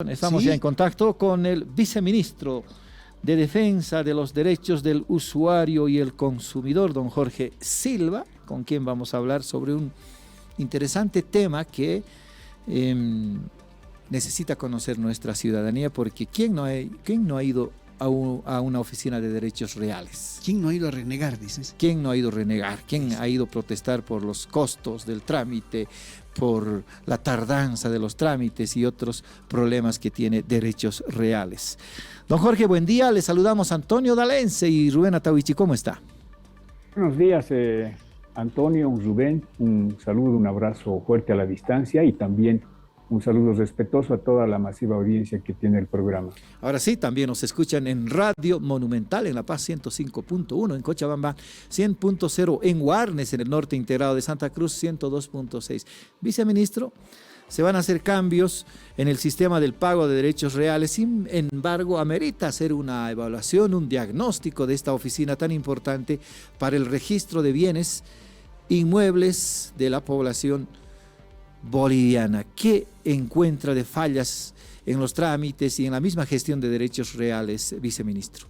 Estamos Sí, ya en contacto con el viceministro de Defensa de los Derechos del Usuario y el Consumidor, don Jorge Silva, con quien vamos a hablar sobre un interesante tema que necesita conocer nuestra ciudadanía, porque ¿quién no ha ido a una oficina de derechos reales? ¿quién no ha ido a renegar, dices? ¿Quién no ha ido a renegar? ¿Quién ha ido a protestar por los costos del trámite, por la tardanza de los trámites y otros problemas que tiene derechos reales? Don Jorge, buen día. Le saludamos Antonio Dalense y Rubén Atahuichi. ¿Cómo está? Buenos días, Antonio, Rubén. Un saludo, un abrazo fuerte a la distancia y también un saludo respetuoso a toda la masiva audiencia que tiene el programa. Ahora sí, también nos escuchan en Radio Monumental en La Paz 105.1, en Cochabamba 100.0, en Guarnes, en el norte integrado de Santa Cruz 102.6. Viceministro, se van a hacer cambios en el sistema del pago de derechos reales, sin embargo, amerita hacer una evaluación, un diagnóstico de esta oficina tan importante para el registro de bienes inmuebles de la población boliviana. ¿Qué encuentra de fallas en los trámites y en la misma gestión de derechos reales, viceministro?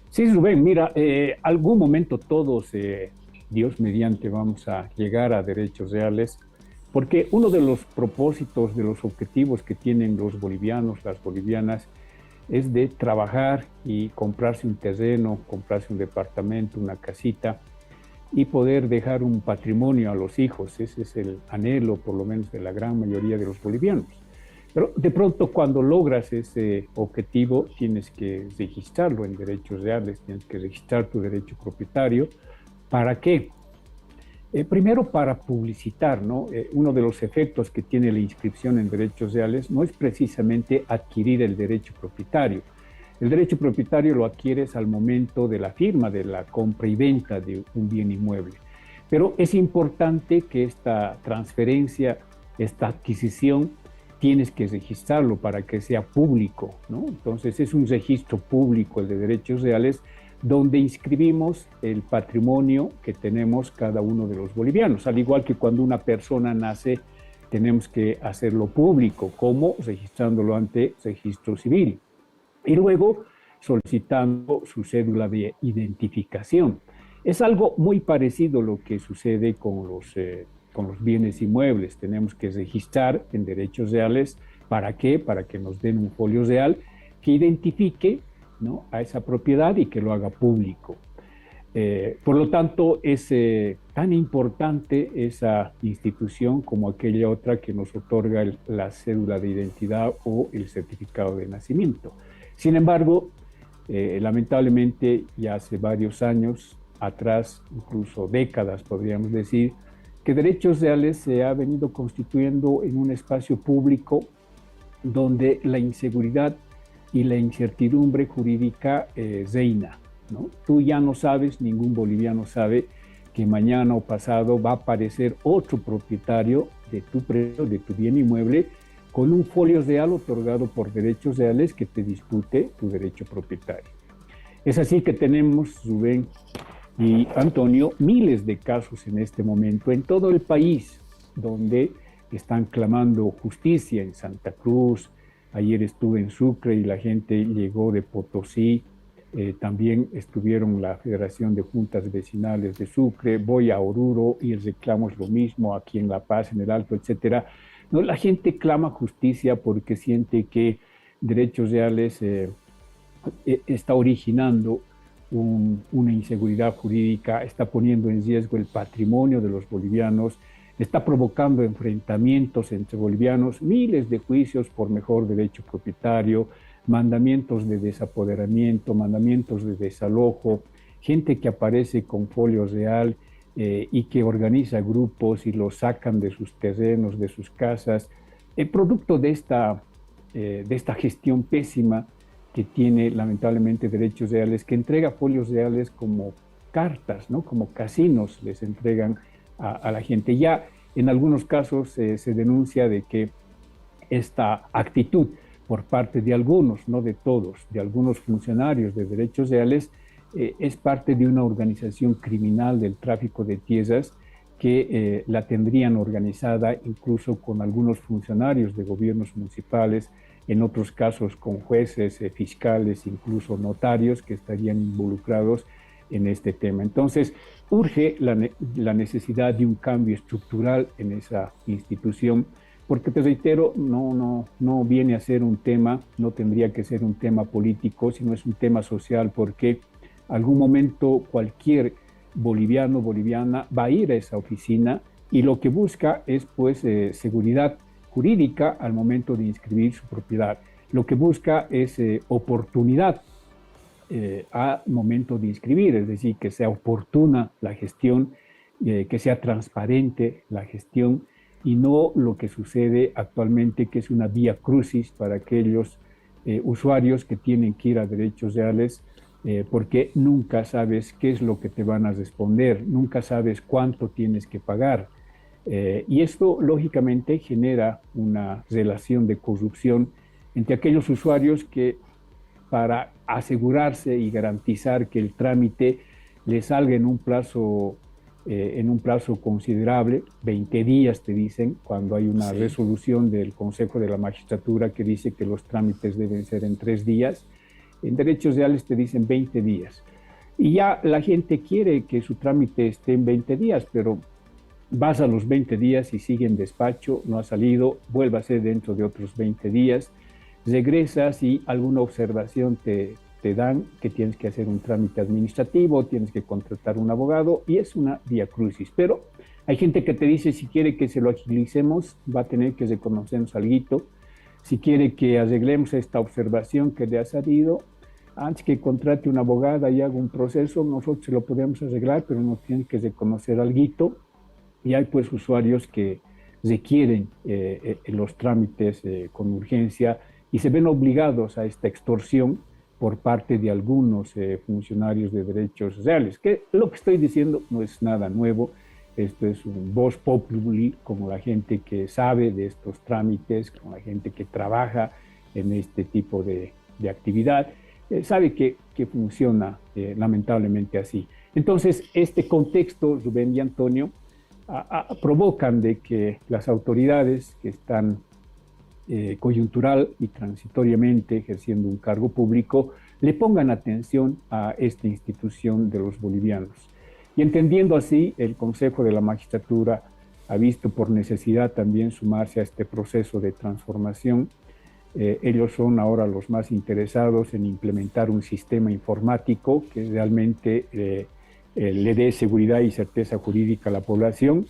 Sí, Rubén, mira, algún momento todos, Dios mediante, vamos a llegar a derechos reales, porque uno de los propósitos, de los objetivos que tienen los bolivianos, las bolivianas, es de trabajar y comprarse un terreno, comprarse un departamento, una casita, y poder dejar un patrimonio a los hijos. Ese es el anhelo, por lo menos, de la gran mayoría de los bolivianos. Pero de pronto, cuando logras ese objetivo, tienes que registrarlo en derechos reales, tienes que registrar tu derecho propietario. ¿Para qué? Primero, para publicitar, ¿no? Uno de los efectos que tiene la inscripción en derechos reales no es precisamente adquirir el derecho propietario. El derecho propietario lo adquieres al momento de la firma, de la compra y venta de un bien inmueble. Pero es importante que esta transferencia, esta adquisición, tienes que registrarlo para que sea público, ¿no? Entonces es un registro público, el de derechos reales, donde inscribimos el patrimonio que tenemos cada uno de los bolivianos. Al igual que cuando una persona nace, tenemos que hacerlo público, como registrándolo ante registro civil. Y luego solicitando su cédula de identificación. Es algo muy parecido a lo que sucede con los bienes inmuebles. Tenemos que registrar en derechos reales. ¿Para qué? Para que nos den un folio real que identifique, ¿no?, a esa propiedad y que lo haga público. Por lo tanto, es tan importante esa institución como aquella otra que nos otorga la cédula de identidad o el certificado de nacimiento. Sin embargo, lamentablemente, ya hace varios años atrás, incluso décadas podríamos decir, que derechos reales se ha venido constituyendo en un espacio público donde la inseguridad y la incertidumbre jurídica reina, ¿no? Tú ya no sabes, ningún boliviano sabe que mañana o pasado va a aparecer otro propietario de tu bien inmueble con un folio real otorgado por derechos reales que te dispute tu derecho propietario. Es así que tenemos, Rubén y Antonio, miles de casos en este momento en todo el país donde están clamando justicia. En Santa Cruz, ayer estuve en Sucre y la gente llegó de Potosí, también estuvieron la Federación de Juntas Vecinales de Sucre, voy a Oruro y reclamos lo mismo aquí en La Paz, en el Alto, etcétera. No, la gente clama justicia porque siente que derechos reales está originando una inseguridad jurídica, está poniendo en riesgo el patrimonio de los bolivianos, está provocando enfrentamientos entre bolivianos, miles de juicios por mejor derecho propietario, mandamientos de desapoderamiento, mandamientos de desalojo, gente que aparece con folio real, y que organiza grupos y los sacan de sus terrenos, de sus casas. El producto de esta gestión pésima que tiene lamentablemente derechos reales, que entrega folios reales como cartas, ¿no?, como casinos les entregan a la gente. Ya en algunos casos se denuncia de que esta actitud por parte de algunos, no de todos, de algunos funcionarios de derechos reales, es parte de una organización criminal del tráfico de tierras que la tendrían organizada incluso con algunos funcionarios de gobiernos municipales, en otros casos con jueces, fiscales, incluso notarios que estarían involucrados en este tema. Entonces, urge la necesidad de un cambio estructural en esa institución, porque te reitero, no viene a ser un tema, no tendría que ser un tema político, sino es un tema social, porque algún momento cualquier boliviano, boliviana va a ir a esa oficina y lo que busca es pues seguridad jurídica al momento de inscribir su propiedad. Lo que busca es oportunidad al momento de inscribir, es decir, que sea oportuna la gestión, que sea transparente la gestión y no lo que sucede actualmente, que es una vía crucis para aquellos usuarios que tienen que ir a derechos reales, porque nunca sabes qué es lo que te van a responder, nunca sabes cuánto tienes que pagar. Y esto, lógicamente, genera una relación de corrupción entre aquellos usuarios que, para asegurarse y garantizar que el trámite le salga en un plazo considerable, 20 días te dicen, cuando hay una resolución del Consejo de la Magistratura que dice que los trámites deben ser en 3 días, en derechos reales te dicen 20 días. Y ya la gente quiere que su trámite esté en 20 días, pero vas a los 20 días y sigue en despacho, no ha salido, vuelve a ser dentro de otros 20 días, regresas y alguna observación te dan que tienes que hacer un trámite administrativo, tienes que contratar un abogado y es una vía crucis. Pero hay gente que te dice, si quiere que se lo agilicemos, va a tener que reconocernos alguito. Si quiere que arreglemos esta observación que le ha salido, antes que contrate una abogada y haga un proceso, nosotros se lo podemos arreglar, pero nos tiene que reconocer alguito. Y hay pues usuarios que requieren los trámites con urgencia y se ven obligados a esta extorsión por parte de algunos funcionarios de derechos reales, que lo que estoy diciendo no es nada nuevo, esto es un vox populi con la gente que sabe de estos trámites, con la gente que trabaja en este tipo de actividad, sabe que funciona lamentablemente así. Entonces, este contexto, Rubén y Antonio, provocan de que las autoridades que están coyuntural y transitoriamente ejerciendo un cargo público le pongan atención a esta institución de los bolivianos. Y entendiendo así, el Consejo de la Magistratura ha visto por necesidad también sumarse a este proceso de transformación. Ellos son ahora los más interesados en implementar un sistema informático que realmente le dé seguridad y certeza jurídica a la población,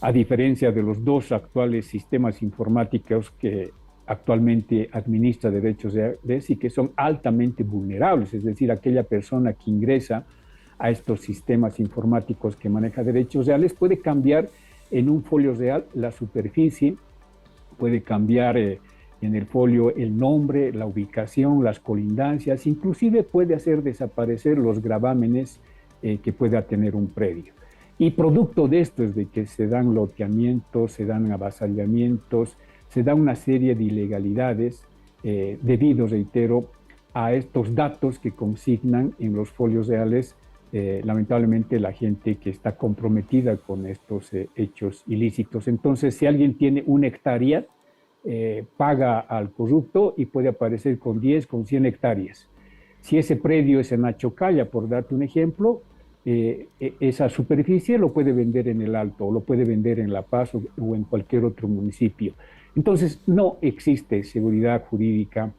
a diferencia de los 2 actuales sistemas informáticos que actualmente administra derechos reales y que son altamente vulnerables, es decir, aquella persona que ingresa a estos sistemas informáticos que maneja derechos reales puede cambiar en un folio real la superficie, puede cambiar en el folio el nombre, la ubicación, las colindancias, inclusive puede hacer desaparecer los gravámenes que pueda tener un predio. Y producto de esto es de que se dan loteamientos, se dan avasallamientos, se da una serie de ilegalidades debido, reitero, a estos datos que consignan en los folios reales, lamentablemente la gente que está comprometida con estos hechos ilícitos. Entonces, si alguien tiene 1 hectárea, paga al corrupto y puede aparecer con 10, con 100 hectáreas. Si ese predio es en Achocalla, por darte un ejemplo, esa superficie lo puede vender en el Alto, o lo puede vender en La Paz o en cualquier otro municipio. Entonces, no existe seguridad jurídica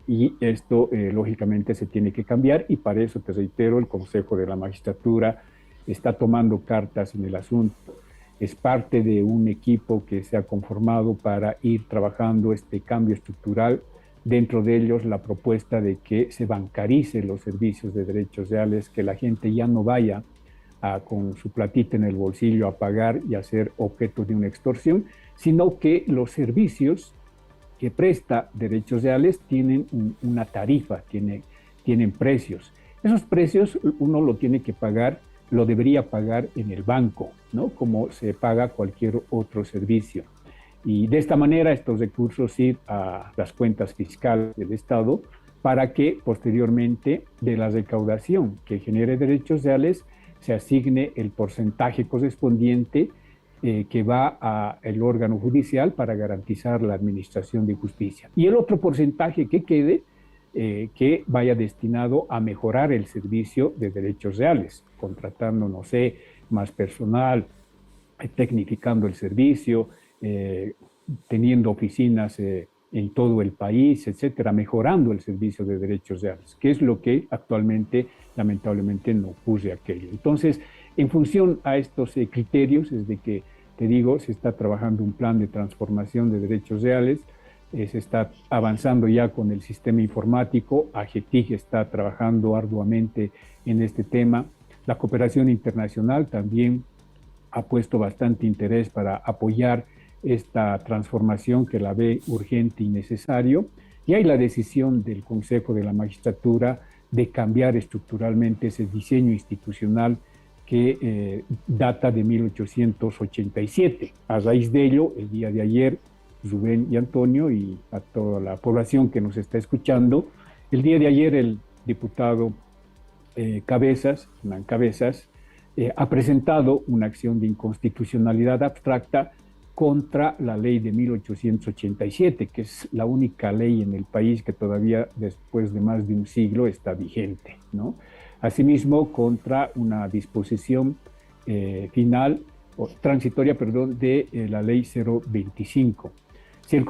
y esto, lógicamente, se tiene que cambiar y para eso, te reitero, el Consejo de la Magistratura está tomando cartas en el asunto. Es parte de un equipo que se ha conformado para ir trabajando este cambio estructural. Dentro de ellos, la propuesta de que se bancaricen los servicios de derechos reales, que la gente ya no vaya con su platita en el bolsillo a pagar y a ser objeto de una extorsión, sino que los servicios que presta derechos reales tienen una tarifa, tienen precios. Esos precios uno lo tiene que pagar, lo debería pagar en el banco, ¿no? Como se paga cualquier otro servicio. Y de esta manera estos recursos ir a las cuentas fiscales del Estado para que posteriormente de la recaudación que genere derechos reales se asigne el porcentaje correspondiente que va al órgano judicial para garantizar la administración de justicia. Y el otro porcentaje que quede, que vaya destinado a mejorar el servicio de derechos reales, contratando, no sé, más personal, tecnificando el servicio, teniendo oficinas en todo el país, etcétera, mejorando el servicio de derechos reales, que es lo que actualmente, lamentablemente, no ocurre aquello. Entonces, en función a estos criterios, es de que, te digo, se está trabajando un plan de transformación de derechos reales, se está avanzando ya con el sistema informático, AGETIC está trabajando arduamente en este tema, la cooperación internacional también ha puesto bastante interés para apoyar esta transformación que la ve urgente y necesario, y hay la decisión del Consejo de la Magistratura de cambiar estructuralmente ese diseño institucional que data de 1887. A raíz de ello, el día de ayer, Rubén y Antonio y a toda la población que nos está escuchando, el día de ayer el diputado Hernán Cabezas, ha presentado una acción de inconstitucionalidad abstracta contra la ley de 1887, que es la única ley en el país que todavía después de más de un siglo está vigente, ¿no? Asimismo, contra una disposición final, o transitoria, perdón, de la ley 025. Si el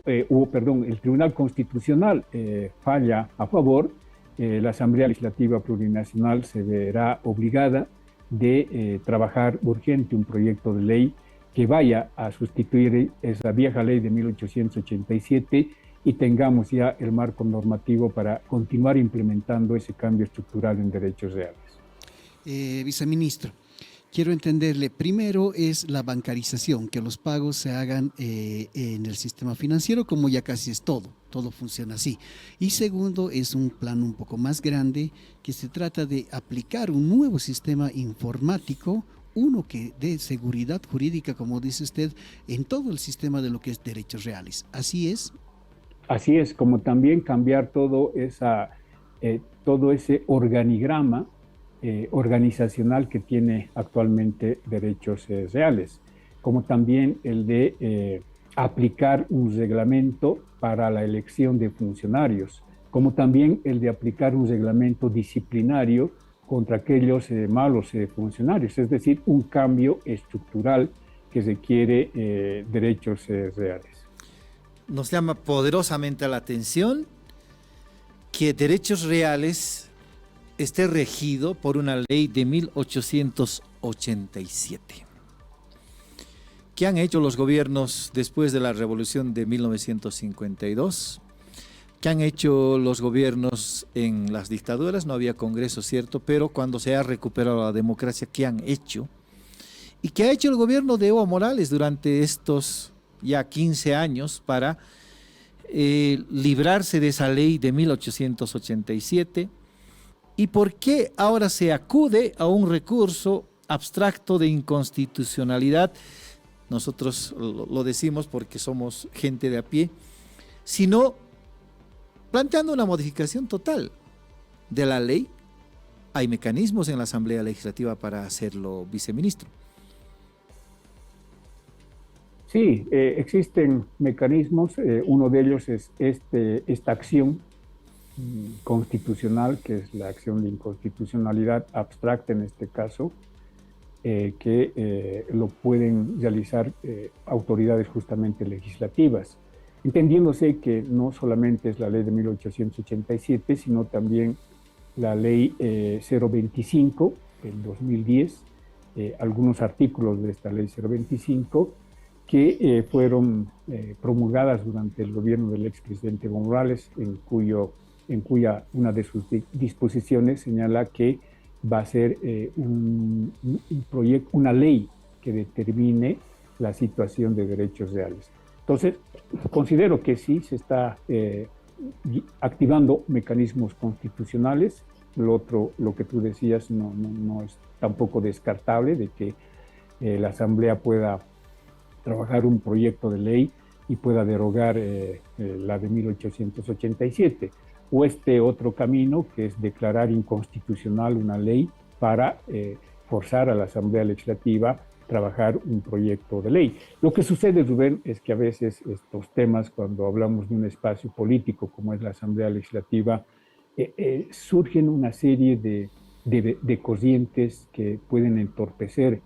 el Tribunal Constitucional falla a favor, la Asamblea Legislativa Plurinacional se verá obligada de trabajar urgente un proyecto de ley que vaya a sustituir esa vieja ley de 1887 y tengamos ya el marco normativo para continuar implementando ese cambio estructural en derechos reales. Viceministro, quiero entenderle, primero es la bancarización, que los pagos se hagan en el sistema financiero, como ya casi es todo funciona así. Y segundo, es un plan un poco más grande, que se trata de aplicar un nuevo sistema informático, uno que dé seguridad jurídica, como dice usted, en todo el sistema de lo que es derechos reales. ¿Así es? Así es, como también cambiar todo ese organigrama organizacional que tiene actualmente derechos reales, como también el de aplicar un reglamento para la elección de funcionarios, como también el de aplicar un reglamento disciplinario contra aquellos malos funcionarios, es decir, un cambio estructural que requiere derechos reales. Nos llama poderosamente la atención que derechos reales esté regido por una ley de 1887. ¿Qué han hecho los gobiernos después de la revolución de 1952? ¿Qué han hecho los gobiernos en las dictaduras? No había congreso, cierto, pero cuando se ha recuperado la democracia, ¿qué han hecho? ¿Y qué ha hecho el gobierno de Evo Morales durante estos ya 15 años para librarse de esa ley de 1887? ¿Y por qué ahora se acude a un recurso abstracto de inconstitucionalidad? Nosotros lo decimos porque somos gente de a pie, sino planteando una modificación total de la ley. Hay mecanismos en la Asamblea Legislativa para hacerlo, viceministro. Sí, existen mecanismos. Uno de ellos es esta acción constitucional, que es la acción de inconstitucionalidad abstracta en este caso, que lo pueden realizar autoridades justamente legislativas, entendiéndose que no solamente es la ley de 1887, sino también la ley 025 del 2010, algunos artículos de esta ley 025 que fueron promulgadas durante el gobierno del expresidente Evo Morales, en cuya una de sus disposiciones señala que va a ser un proyecto, una ley que determine la situación de derechos reales. Entonces, considero que sí se está activando mecanismos constitucionales. Lo que tú decías, no es tampoco descartable de que la Asamblea pueda trabajar un proyecto de ley y pueda derogar la de 1887. O este otro camino, que es declarar inconstitucional una ley para forzar a la Asamblea Legislativa a trabajar un proyecto de ley. Lo que sucede, Rubén, es que a veces estos temas, cuando hablamos de un espacio político como es la Asamblea Legislativa, surgen una serie de corrientes que pueden entorpecer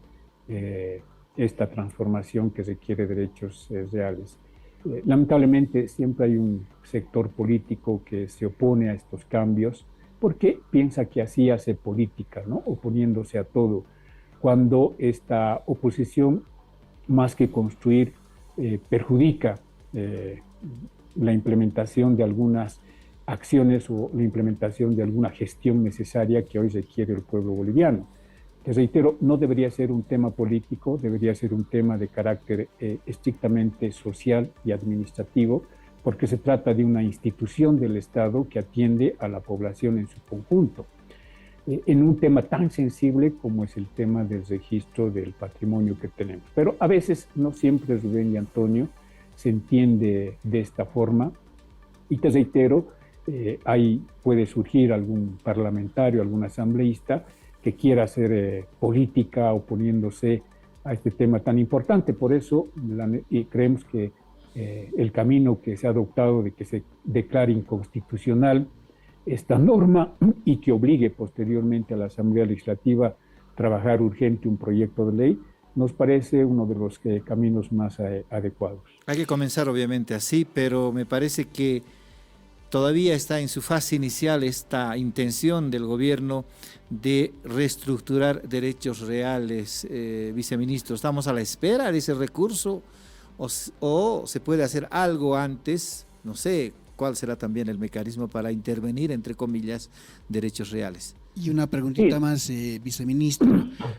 esta transformación que requiere derechos reales. Lamentablemente siempre hay un sector político que se opone a estos cambios porque piensa que así hace política, ¿no? Oponiéndose a todo, cuando esta oposición, más que construir, perjudica la implementación de algunas acciones o la implementación de alguna gestión necesaria que hoy requiere el pueblo boliviano. Te reitero, no debería ser un tema político, debería ser un tema de carácter estrictamente social y administrativo, porque se trata de una institución del Estado que atiende a la población en su conjunto. En un tema tan sensible como es el tema del registro del patrimonio que tenemos. Pero a veces, no siempre, Rubén y Antonio, se entiende de esta forma. Y te reitero, ahí puede surgir algún parlamentario, algún asambleísta que quiera hacer política oponiéndose a este tema tan importante. Por eso creemos que el camino que se ha adoptado de que se declare inconstitucional esta norma y que obligue posteriormente a la Asamblea Legislativa a trabajar urgente un proyecto de ley, nos parece uno de los caminos más adecuados. Hay que comenzar obviamente así, pero me parece que todavía está en su fase inicial esta intención del gobierno de reestructurar derechos reales, viceministro. ¿Estamos a la espera de ese recurso o se puede hacer algo antes? No sé cuál será también el mecanismo para intervenir, entre comillas, derechos reales. Y una preguntita más, viceministro.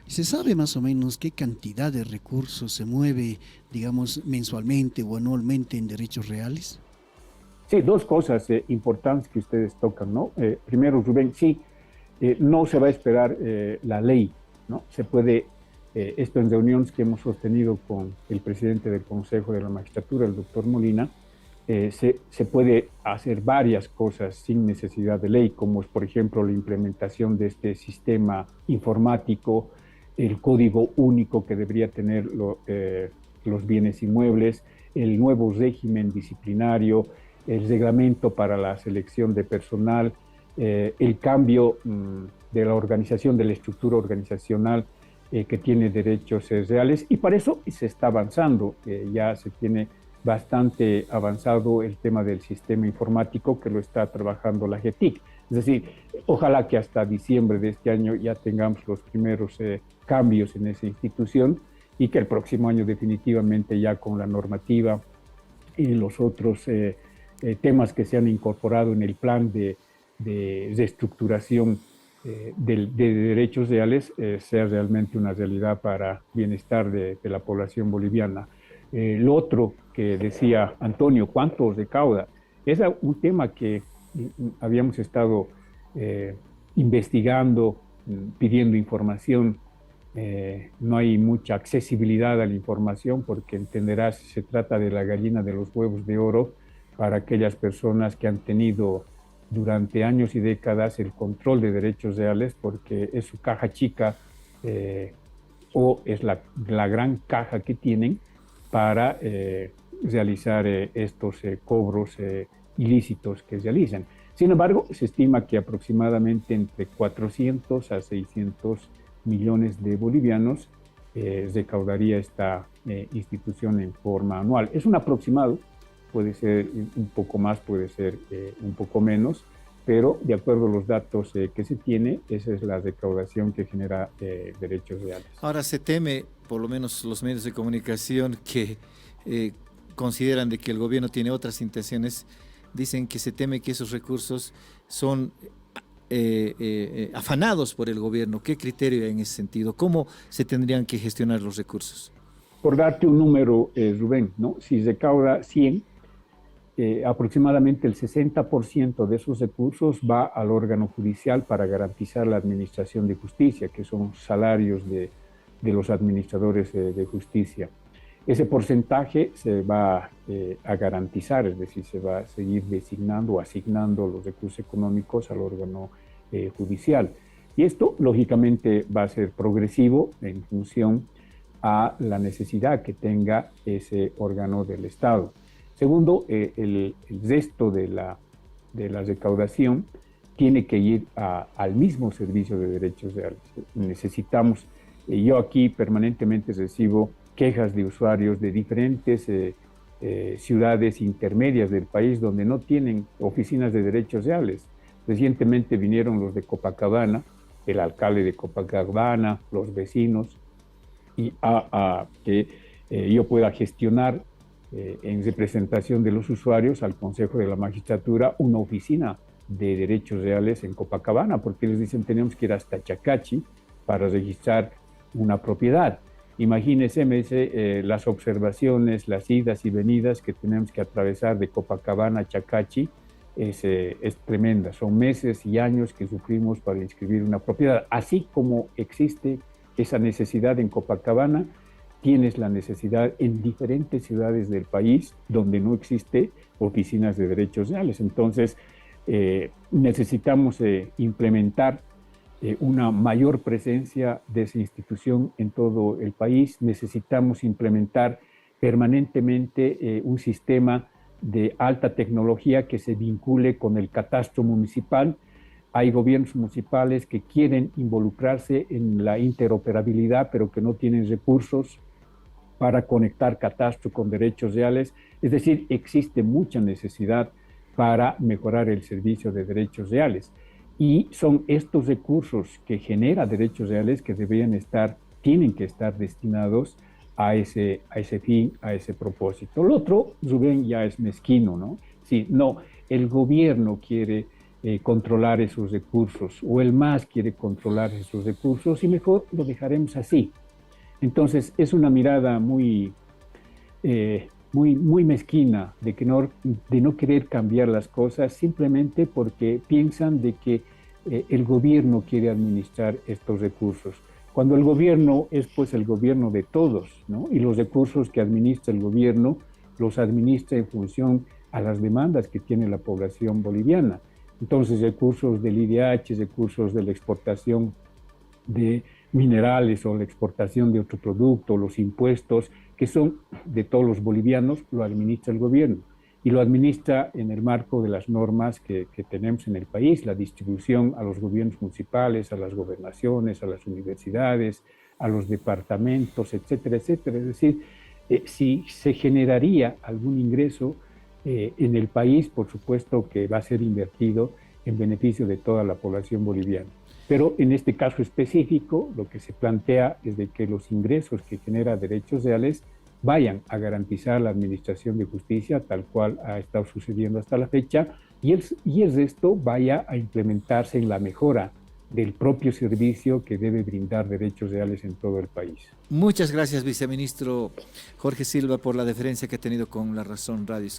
¿Se sabe más o menos qué cantidad de recursos se mueve, digamos, mensualmente o anualmente en derechos reales? Sí, dos cosas importantes que ustedes tocan, ¿no? Primero, Rubén, sí, no se va a esperar la ley, ¿no? Se puede, esto en reuniones que hemos sostenido con el presidente del Consejo de la Magistratura, el doctor Molina, se puede hacer varias cosas sin necesidad de ley, como es, por ejemplo, la implementación de este sistema informático, el código único que debería tener los bienes inmuebles, el nuevo régimen disciplinario, el reglamento para la selección de personal, el cambio de la organización, de la estructura organizacional que tiene derechos reales, y para eso se está avanzando. Ya se tiene bastante avanzado el tema del sistema informático que lo está trabajando la GETIC. Es decir, ojalá que hasta diciembre de este año ya tengamos los primeros cambios en esa institución y que el próximo año definitivamente ya con la normativa y los otros temas que se han incorporado en el plan de reestructuración de derechos reales sea realmente una realidad para bienestar de la población boliviana. Lo otro que decía Antonio, ¿cuánto recauda? Es un tema que habíamos estado investigando, pidiendo información. No hay mucha accesibilidad a la información porque entenderás, se trata de la gallina de los huevos de oro para aquellas personas que han tenido durante años y décadas el control de derechos reales porque es su caja chica o es la gran caja que tienen para realizar estos cobros ilícitos que realizan. Sin embargo, se estima que aproximadamente entre 400 a 600 millones de bolivianos recaudaría esta institución en forma anual. Es un aproximado, puede ser un poco más, puede ser un poco menos, pero de acuerdo a los datos que se tiene, esa es la recaudación que genera derechos reales. Ahora se teme, por lo menos los medios de comunicación que consideran de que el gobierno tiene otras intenciones, dicen que se teme que esos recursos son afanados por el gobierno. ¿Qué criterio hay en ese sentido? ¿Cómo se tendrían que gestionar los recursos? Por darte un número, Rubén, ¿no? Si recauda 100, aproximadamente el 60% de esos recursos va al órgano judicial para garantizar la administración de justicia, que son salarios de los administradores de justicia. Ese porcentaje se va a garantizar, es decir, se va a seguir designando o asignando los recursos económicos al órgano judicial. Y esto, lógicamente, va a ser progresivo en función a la necesidad que tenga ese órgano del Estado. Segundo, el resto de la recaudación tiene que ir al mismo servicio de derechos reales. Necesitamos, yo aquí permanentemente recibo quejas de usuarios de diferentes ciudades intermedias del país donde no tienen oficinas de derechos reales. Recientemente vinieron los de Copacabana, el alcalde de Copacabana, los vecinos, y a que yo pueda gestionar en representación de los usuarios al Consejo de la Magistratura una oficina de derechos reales en Copacabana, porque les dicen tenemos que ir hasta Chacachi para registrar una propiedad. Imagínense, me dice, las observaciones, las idas y venidas que tenemos que atravesar de Copacabana a Chacachi es tremenda. Son meses y años que sufrimos para inscribir una propiedad. Así como existe esa necesidad en Copacabana, tienes la necesidad en diferentes ciudades del país donde no existe oficinas de derechos reales. Entonces, necesitamos implementar una mayor presencia de esa institución en todo el país. Necesitamos implementar permanentemente un sistema de alta tecnología que se vincule con el catastro municipal. Hay gobiernos municipales que quieren involucrarse en la interoperabilidad, pero que no tienen recursos para conectar catastro con derechos reales. Es decir, existe mucha necesidad para mejorar el servicio de derechos reales. Y son estos recursos que genera derechos reales que tienen que estar destinados a ese fin, a ese propósito. Lo otro, Rubén, ya es mezquino, ¿no? Sí, no, el gobierno quiere controlar esos recursos, o el MAS quiere controlar esos recursos, y mejor lo dejaremos así. Entonces, es una mirada muy mezquina de no querer cambiar las cosas simplemente porque piensan de que el gobierno quiere administrar estos recursos. Cuando el gobierno es pues el gobierno de todos, ¿no? Y los recursos que administra el gobierno los administra en función a las demandas que tiene la población boliviana. Entonces, recursos del IDH, recursos de la exportación de minerales o la exportación de otro producto, los impuestos que son de todos los bolivianos, lo administra el gobierno. Y lo administra en el marco de las normas que tenemos en el país, la distribución a los gobiernos municipales, a las gobernaciones, a las universidades, a los departamentos, etcétera, etcétera. Es decir, si se generaría algún ingreso en el país, por supuesto que va a ser invertido en beneficio de toda la población boliviana. Pero en este caso específico, lo que se plantea es de que los ingresos que genera derechos reales vayan a garantizar la administración de justicia, tal cual ha estado sucediendo hasta la fecha, y el resto vaya a implementarse en la mejora del propio servicio que debe brindar derechos reales en todo el país. Muchas gracias, viceministro Jorge Silva, por la deferencia que ha tenido con La Razón Radio.